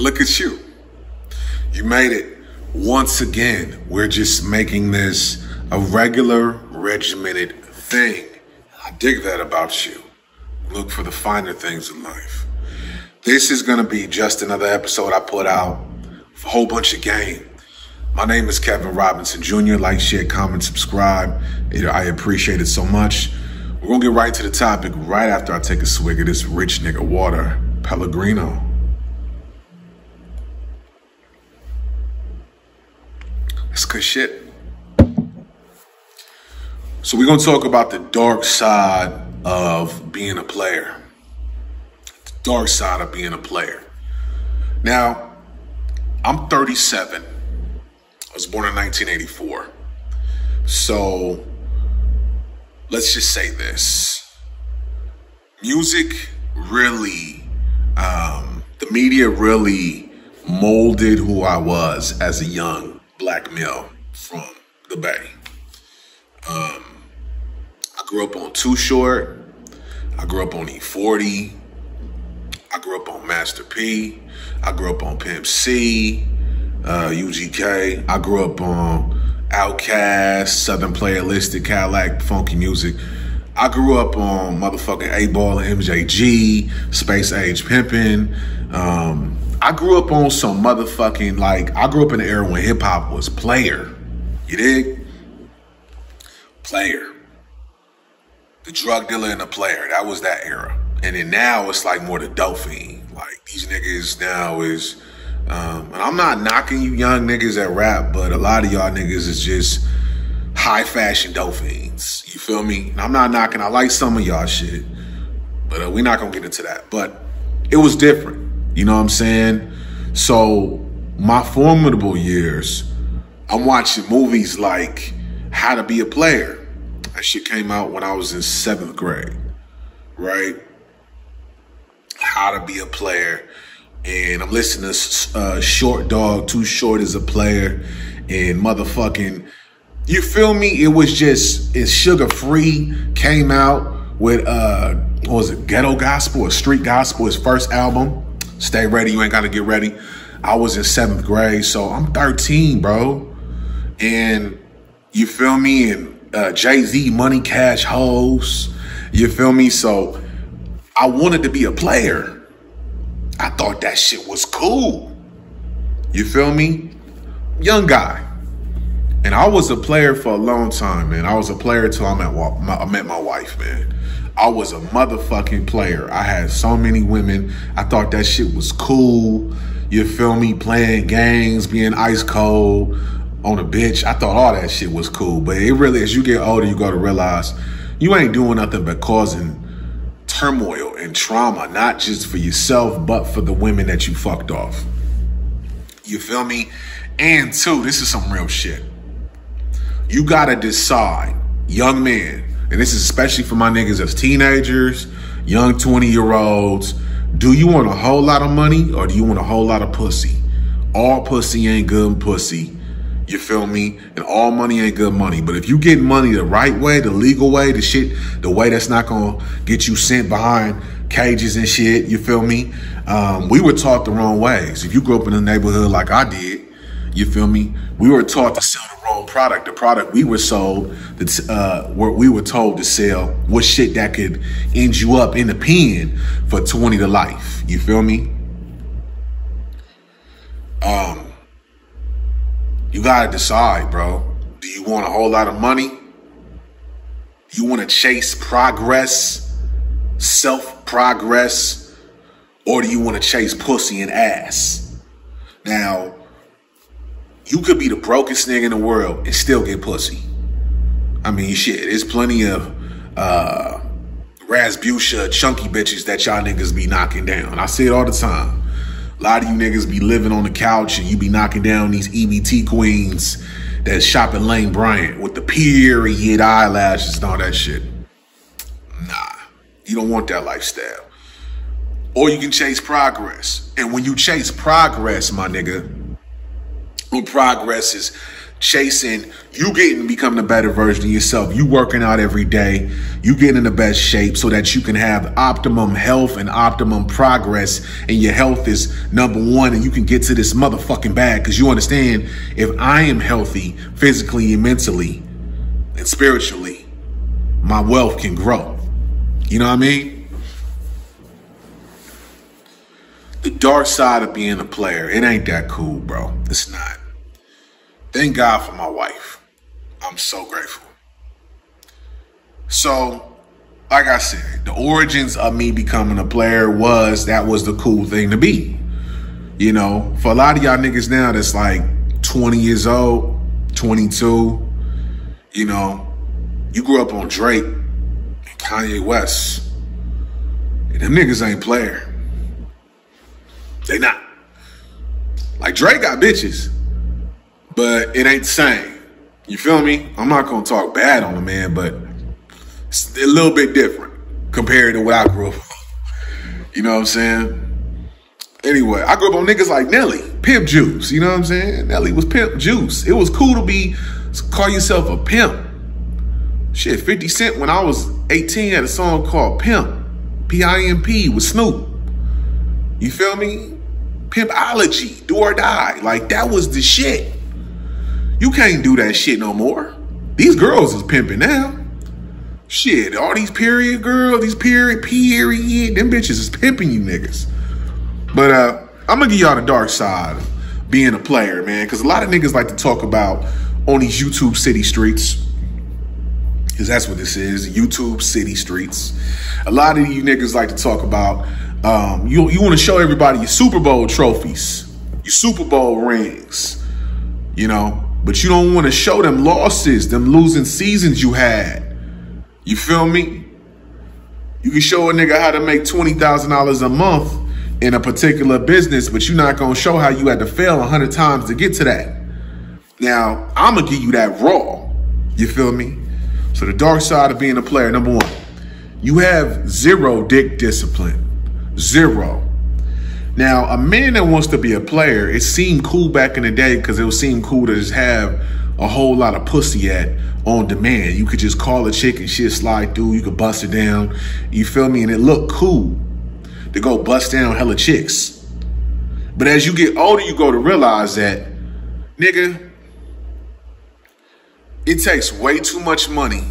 look at you. You made it. Once again, we're just making this a regular, regimented thing. I dig that about you. Look for the finer things in life. This is going to be just another episode I put out. A whole bunch of game. My name is Kevin Robinson Jr. Like, share, comment, subscribe. I appreciate it so much. We're going to get right to the topic right after I take a swig of this rich nigga water, Pellegrino. That's good shit. So we're going to talk about the dark side of being a player. The dark side of being a player. Now, I'm 37. I was born in 1984. So let's just say this. Music really, the media really molded who I was as a young black male from the Bay. I grew up on Too Short. I grew up on E40. I grew up on Master P. I grew up on Pimp C, UGK. I grew up on Outkast, Southern Playalistic, Cadillac, funky music. I grew up on motherfucking 8-Ball and MJG, Space Age Pimpin'. I grew up on some motherfucking, I grew up in the era when hip hop was player. You dig? Player. The drug dealer and the player. That was that era. And then now it's more the dope fiend. These niggas now is, and I'm not knocking you young niggas that rap, but a lot of y'all niggas is just high fashion dope fiends. You feel me? And I'm not knocking. I like some of y'all shit, but we're not gonna get into that. But it was different. You know what I'm saying? So my formidable years, I'm watching movies like How to Be a Player. That shit came out when I was in 7th grade, right? How to Be a Player. And I'm listening to Short Dog, Too Short is a Player, and motherfucking, you feel me? It was just, it's Sugar Free came out with, what was it, Ghetto Gospel or Street Gospel, his first album. Stay ready, you ain't gotta get ready. I was in 7th grade, so I'm 13, bro. And you feel me? And Jay-Z, Money, Cash, Hoes. You feel me? So I wanted to be a player. I thought that shit was cool. You feel me? Young guy. And I was a player for a long time, man. I was a player till I met my wife, man. I was a motherfucking player. I had so many women. I thought that shit was cool. You feel me? Playing games, being ice cold on a bitch. I thought all that shit was cool. But it really, as you get older, you got to realize you ain't doing nothing but causing turmoil and trauma, not just for yourself, but for the women that you fucked off. You feel me? And two, this is some real shit. You got to decide, young man, and this is especially for my niggas as teenagers, young 20-year-olds. Do you want a whole lot of money or do you want a whole lot of pussy? All pussy ain't good pussy. You feel me? And all money ain't good money. But if you get money the right way, the legal way, the way that's not going to get you sent behind cages and shit, you feel me? We were taught the wrong ways. If you grew up in a neighborhood like I did, you feel me? We were taught to sell the wrong product. The product we were sold, we were told to sell was shit that could end you up in the pen for 20 to life. You feel me? You gotta decide, bro. Do you want a whole lot of money? Do you want to chase progress, self-progress, or do you want to chase pussy and ass? Now, you could be the brokest nigga in the world and still get pussy. I mean, shit, there's plenty of Rasputia chunky bitches that y'all niggas be knocking down. I say it all the time. A lot of you niggas be living on the couch and you be knocking down these EBT queens that shop at Lane Bryant with the period eyelashes and all that shit. Nah, you don't want that lifestyle. Or you can chase progress. And when you chase progress, my nigga, what progress is chasing you becoming a better version of yourself. You working out every day. You getting in the best shape so that you can have optimum health and optimum progress. And your health is number one. And you can get to this motherfucking bag. Because you understand, if I am healthy physically and mentally and spiritually, my wealth can grow. You know what I mean? The dark side of being a player, it ain't that cool, bro. It's not. Thank God for my wife. I'm so grateful. So, like I said, the origins of me becoming a player was the cool thing to be. You know, for a lot of y'all niggas now that's like 20 years old, 22, you know, you grew up on Drake and Kanye West. And them niggas ain't player. They not. Like Drake got bitches. But it ain't the same. You feel me? I'm not going to talk bad on the man, but it's a little bit different compared to what I grew up on. You know what I'm saying? Anyway, I grew up on niggas like Nelly, Pimp Juice. You know what I'm saying? Nelly was Pimp Juice. It was cool to call yourself a pimp. Shit, 50 Cent when I was 18 had a song called Pimp. P-I-M-P with Snoop. You feel me? Pimpology, do or die. Like, that was the shit. You can't do that shit no more. These girls is pimping now. Shit, all these period girls, these period, them bitches is pimping you niggas. But I'm gonna give y'all the dark side of being a player, man. Because a lot of niggas like to talk about on these YouTube city streets. Because that's what this is, YouTube city streets. A lot of you niggas like to talk about, you want to show everybody your Super Bowl trophies, your Super Bowl rings, you know. But you don't want to show them losses, them losing seasons you had. You feel me? You can show a nigga how to make $20,000 a month in a particular business, but you're not going to show how you had to fail 100 times to get to that. Now, I'm going to give you that raw. You feel me? So the dark side of being a player, number one, you have zero dick discipline. Zero. Now, a man that wants to be a player, it seemed cool back in the day because it would seem cool to just have a whole lot of pussy on demand. You could just call a chick and shit slide through. You could bust it down. You feel me? And it looked cool to go bust down hella chicks. But as you get older, you go to realize that, nigga, it takes way too much money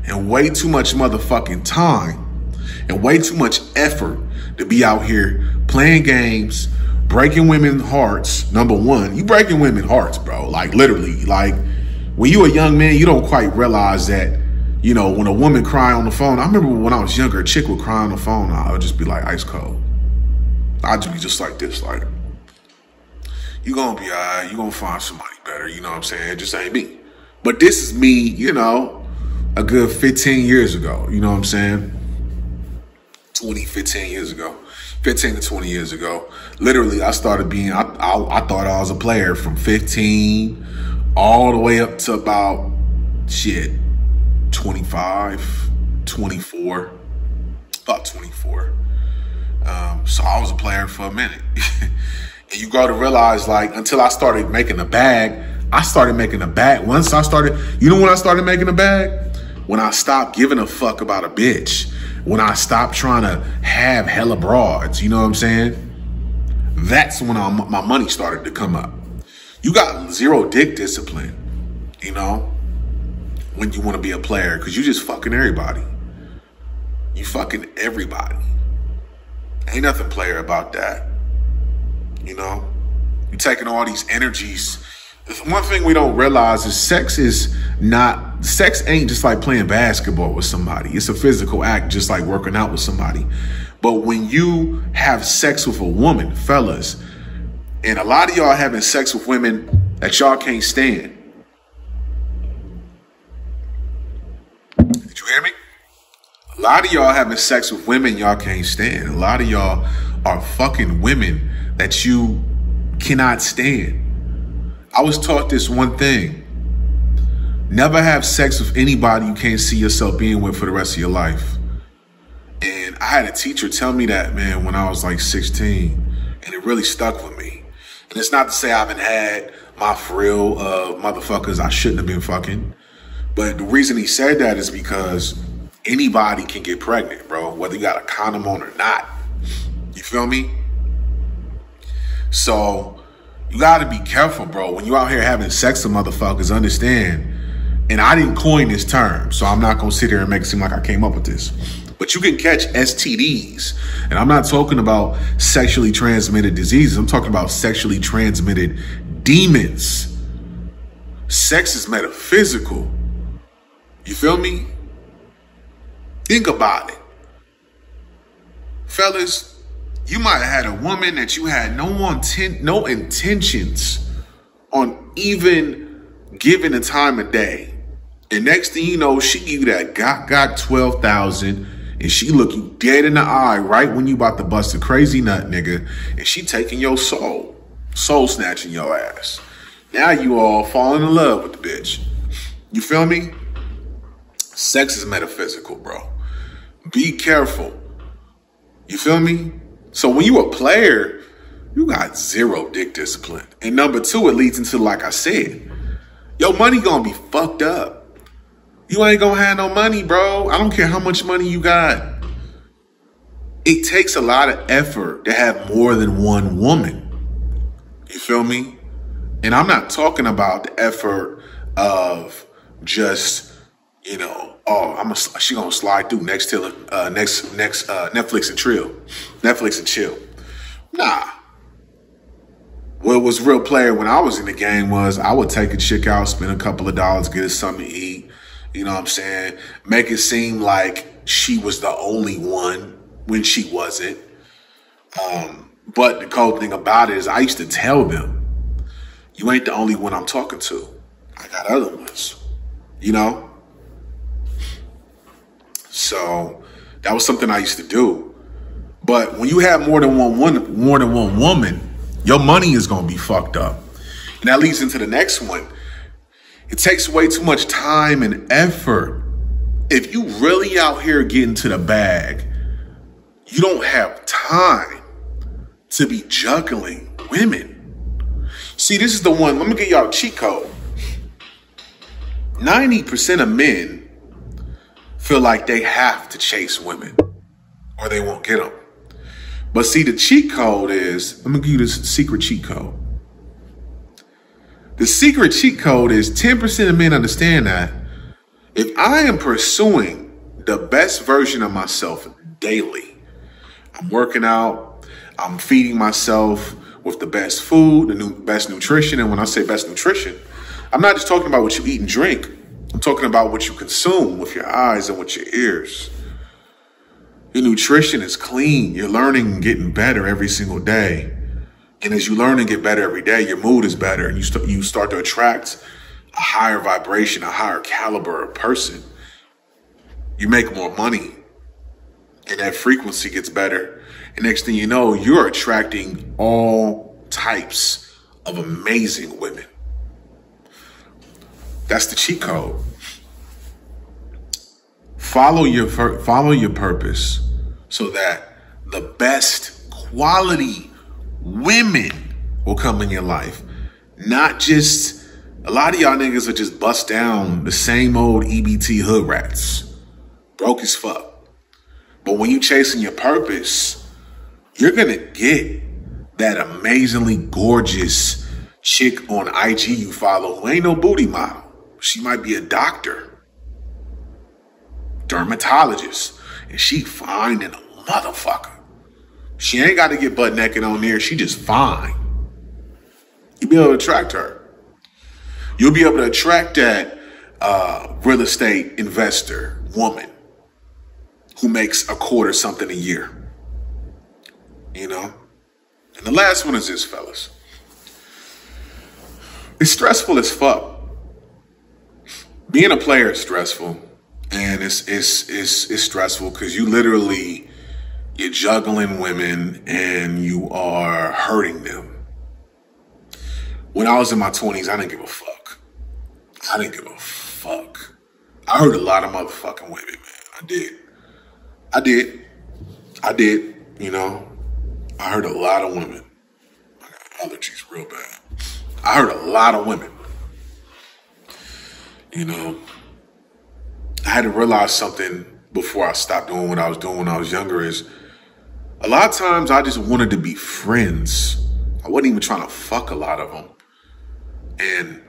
and way too much motherfucking time and way too much effort to be out here playing games, breaking women's hearts. Number one, you breaking women's hearts, bro. Like literally, like when you a young man, you don't quite realize that, you know, when a woman cry on the phone. I remember when I was younger, a chick would cry on the phone. I would just be like ice cold. I'd be just like this, like, you gonna be all right. You gonna find somebody better. You know what I'm saying? It just ain't me. But this is me, you know, a good 15 years ago. You know what I'm saying? 15 years ago. 15 to 20 years ago. Literally, I started being, I thought I was a player from 15 all the way up to about, shit, 25, 24, about 24. So I was a player for a minute. And you got to realize, like, until I started making a bag, Once I started, you know when I started making a bag? When I stopped giving a fuck about a bitch. When I stopped trying to have hella broads, you know what I'm saying? That's when my money started to come up. You got zero dick discipline, you know, when you want to be a player, because you just fucking everybody. You fucking everybody. Ain't nothing player about that, you know? You taking all these energies. One thing we don't realize is sex ain't just like playing basketball with somebody. It's a physical act, just like working out with somebody. But when you have sex with a woman, fellas, and a lot of y'all having sex with women that y'all can't stand. Did you hear me? A lot of y'all having sex with women y'all can't stand. A lot of y'all are fucking women that you cannot stand. I was taught this one thing. Never have sex with anybody you can't see yourself being with for the rest of your life. And I had a teacher tell me that, man, when I was like 16. And it really stuck with me. And it's not to say I haven't had my frill of motherfuckers I shouldn't have been fucking. But the reason he said that is because anybody can get pregnant, bro, whether you got a condom on or not. You feel me? So you got to be careful, bro. When you out here having sex with motherfuckers, understand. And I didn't coin this term, so I'm not going to sit here and make it seem like I came up with this. But you can catch STDs. And I'm not talking about sexually transmitted diseases. I'm talking about sexually transmitted demons. Sex is metaphysical. You feel me? Think about it. Fellas, you might have had a woman that you had no intentions on even giving a time of day. And next thing you know, she give you that got 12,000 and she look you dead in the eye right when you about to bust a crazy nut, nigga. And she taking your soul snatching your ass. Now you all falling in love with the bitch. You feel me? Sex is metaphysical, bro. Be careful. You feel me? So when you a player, you got zero dick discipline. And number two, it leads into, like I said, your money gonna be fucked up. You ain't gonna have no money, bro. I don't care how much money you got. It takes a lot of effort to have more than one woman. You feel me? And I'm not talking about the effort of just, you know, she gonna slide through next Netflix and chill. Nah. What was real player when I was in the game was I would take a chick out, spend a couple of dollars, get her something to eat. You know what I'm saying? Make it seem like she was the only one when she wasn't. But the cool thing about it is I used to tell them, you ain't the only one I'm talking to. I got other ones, you know? So that was something I used to do. But when you have more than one woman, your money is going to be fucked up. And that leads into the next one. It takes way too much time and effort. If you really out here getting to the bag, you don't have time to be juggling women. See, this is the one. Let me give y'all a cheat code. 90% of men feel like they have to chase women or they won't get them. But see, the cheat code is, let me give you this secret cheat code. The secret cheat code is 10% of men understand that if I am pursuing the best version of myself daily, I'm working out, I'm feeding myself with the best food, best nutrition. And when I say best nutrition, I'm not just talking about what you eat and drink. I'm talking about what you consume with your eyes and with your ears. Your nutrition is clean. You're learning and getting better every single day. And as you learn and get better every day, your mood is better. And you start to attract a higher vibration, a higher caliber of person. You make more money. And that frequency gets better. And next thing you know, you're attracting all types of amazing women. That's the cheat code. Follow your purpose so that the best quality women will come in your life. Not just, a lot of y'all niggas are just bust down the same old EBT hood rats. Broke as fuck. But when you chasing your purpose, you're gonna get that amazingly gorgeous chick on IG you follow who ain't no booty model. She might be a doctor, dermatologist, and she fine in a motherfucker. She ain't got to get butt naked on there. She just fine. You'll be able to attract her. You'll be able to attract that real estate investor woman who makes a quarter something a year. You know? And the last one is this, fellas. It's stressful as fuck. Being a player is stressful. And it's stressful because you're juggling women and you are hurting them. When I was in my 20s, I didn't give a fuck. I hurt a lot of motherfucking women, man. I did, you know. I hurt a lot of women. I got allergies real bad. I hurt a lot of women. You know, I had to realize something before I stopped doing what I was doing when I was younger is a lot of times I just wanted to be friends. I wasn't even trying to fuck a lot of them. And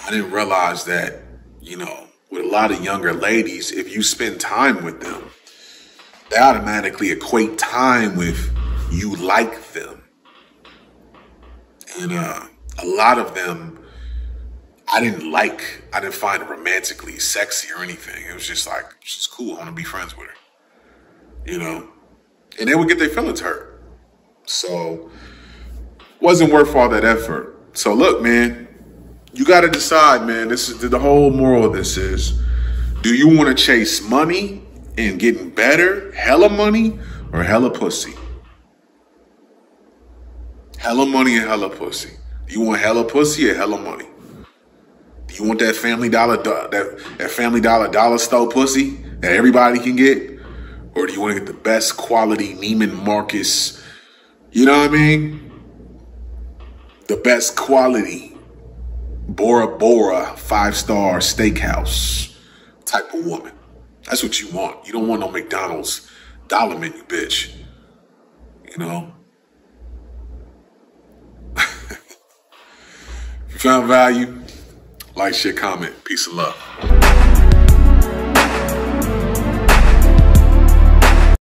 I didn't realize that, you know, with a lot of younger ladies, if you spend time with them, they automatically equate time with you like them. And a lot of them, I didn't find it romantically sexy or anything. It was just like, she's cool, I want to be friends with her. You know? And they would get their feelings hurt. So, wasn't worth all that effort. So look, man, you got to decide, man. This is the whole moral of this is, do you want to chase money and getting better, hella money, or hella pussy? Hella money and hella pussy. Do you want hella pussy or hella money? Do you want that Family Dollar dollar store pussy that everybody can get? Or do you want to get the best quality Neiman Marcus, you know what I mean? The best quality Bora Bora 5-star steakhouse type of woman. That's what you want. You don't want no McDonald's dollar menu, bitch. You know? If you found value, like, share, comment. Peace and love.